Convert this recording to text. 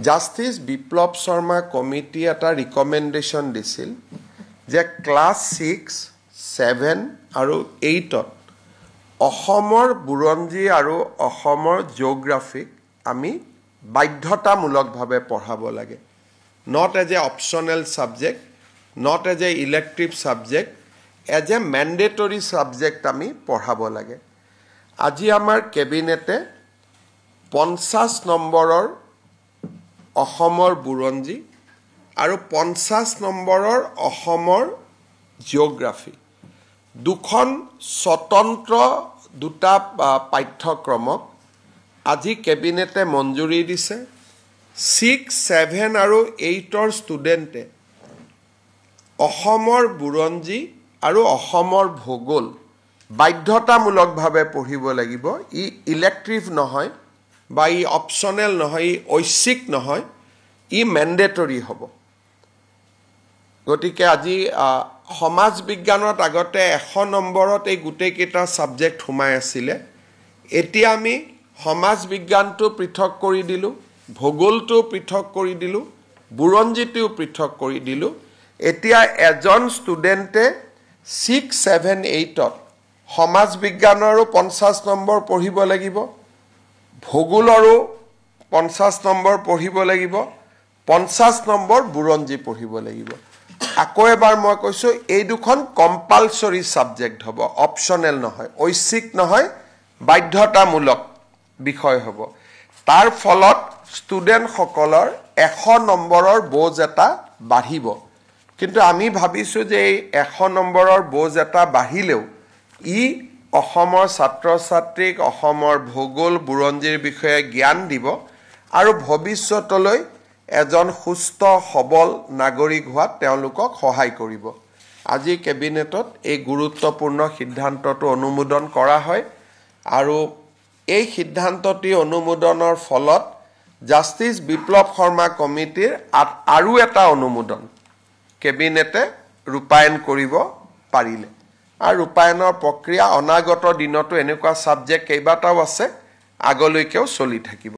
জাষ্টিস বিপ্লৱ Sharma committee এটা recommendation দিছিল যে ক্লাছ 6, 7 আৰু 8ত অসমৰ বুৰঞ্জী আৰু অসমৰ জিঅ'গ্ৰাফিক আমি বাধ্যতামূলকভাৱে পঢ়াব লাগে not as a optional subject not as a elective subject as a mandatory subject আমি পঢ়াব লাগে আজি আমাৰ কেবিনেটে 50 নম্বৰৰ অসমৰ বুৰঞ্জী আৰু 50 নম্বৰৰ অসমৰ জিঅ'গ্ৰাফি দুখন স্বতন্ত্ৰ দুটা পাঠ্যক্ৰমক আজি কেবিনেটে মঞ্জুৰি দিছে 6, 7 আৰু 8ৰ ষ্টুডেণ্টে অসমৰ বুৰঞ্জী আৰু অসমৰ ভূগোল বাধ্যতামূলকভাৱে পঢ়িব লাগিব ই ইলেক্টিভ নহয় বা ই অপচনেল নহয় ই ঐচ্ছিক নহয় ই মেণ্ডেটৰী হ'ব গতিকে আজি সমাজ বিজ্ঞানত আগতে 100 নম্বৰত এই গোটেইকেইটা সাবজেক্ট সোমাই আছিলে এতিয়া আমি সমাজ বিজ্ঞানটো পৃথক কৰি দিলো ভূগোলটো পৃথক কৰি দিলো বুৰঞ্জীটো পৃথক কৰি দিলো এতিয়া এজন ষ্টুডেণ্টে 6, 7, 8ত সমাজ বিজ্ঞানৰো 50 নম্বৰ পঢ়িব লাগিব ভূগোলৰো 50 নম্বৰ পঢ়িব লাগিব 50 নম্বৰ বুৰঞ্জী পঢ়িব লাগিব আকৌ এবাৰ মই কৈছো এই দুখন কম্পালসৰি সাবজেক্ট হ'ব অপচনেল নহয় ঐচ্ছিক নহয় বাধ্যতামূলক বিষয় হ'ব তাৰ ফলত ষ্টুডেণ্ট সকলৰ 100 নম্বৰৰ বোজ এটা বাঢ়িব কিন্তু আমি ভাবিছো যে এই 100 নম্বৰৰ বোজ এটা বাঢ়িলেও ই অসমৰ ছাত্ৰ ছাত্ৰীক অসমৰ ভূগোল বুৰঞ্জীৰ বিষয়ে জ্ঞান দিব আৰু ভৱিষ্যতলৈ এজন সুস্থ সবল নাগৰিক হোৱাত তেওঁলোকক সহায় কৰিব আজি কেবিনেটত এই গুৰুত্বপূৰ্ণ সিদ্ধান্তটো অনুমোদন কৰা হয় আৰু এই সিদ্ধান্তটি অনুমোদনৰ ফলত জাষ্টিস বিপ্লৱ শৰ্মা কমিটিৰ আৰু এটা অনুমোদন কেবিনেটে ৰূপায়ণ কৰিব পাৰিলে আৰু ৰূপায়ণৰ প্ৰক্ৰিয়া অনাগত দিনতো এনেকুৱা সাবজেক্ট কেইবাটাও আছে আগলৈকেও চলি থাকিব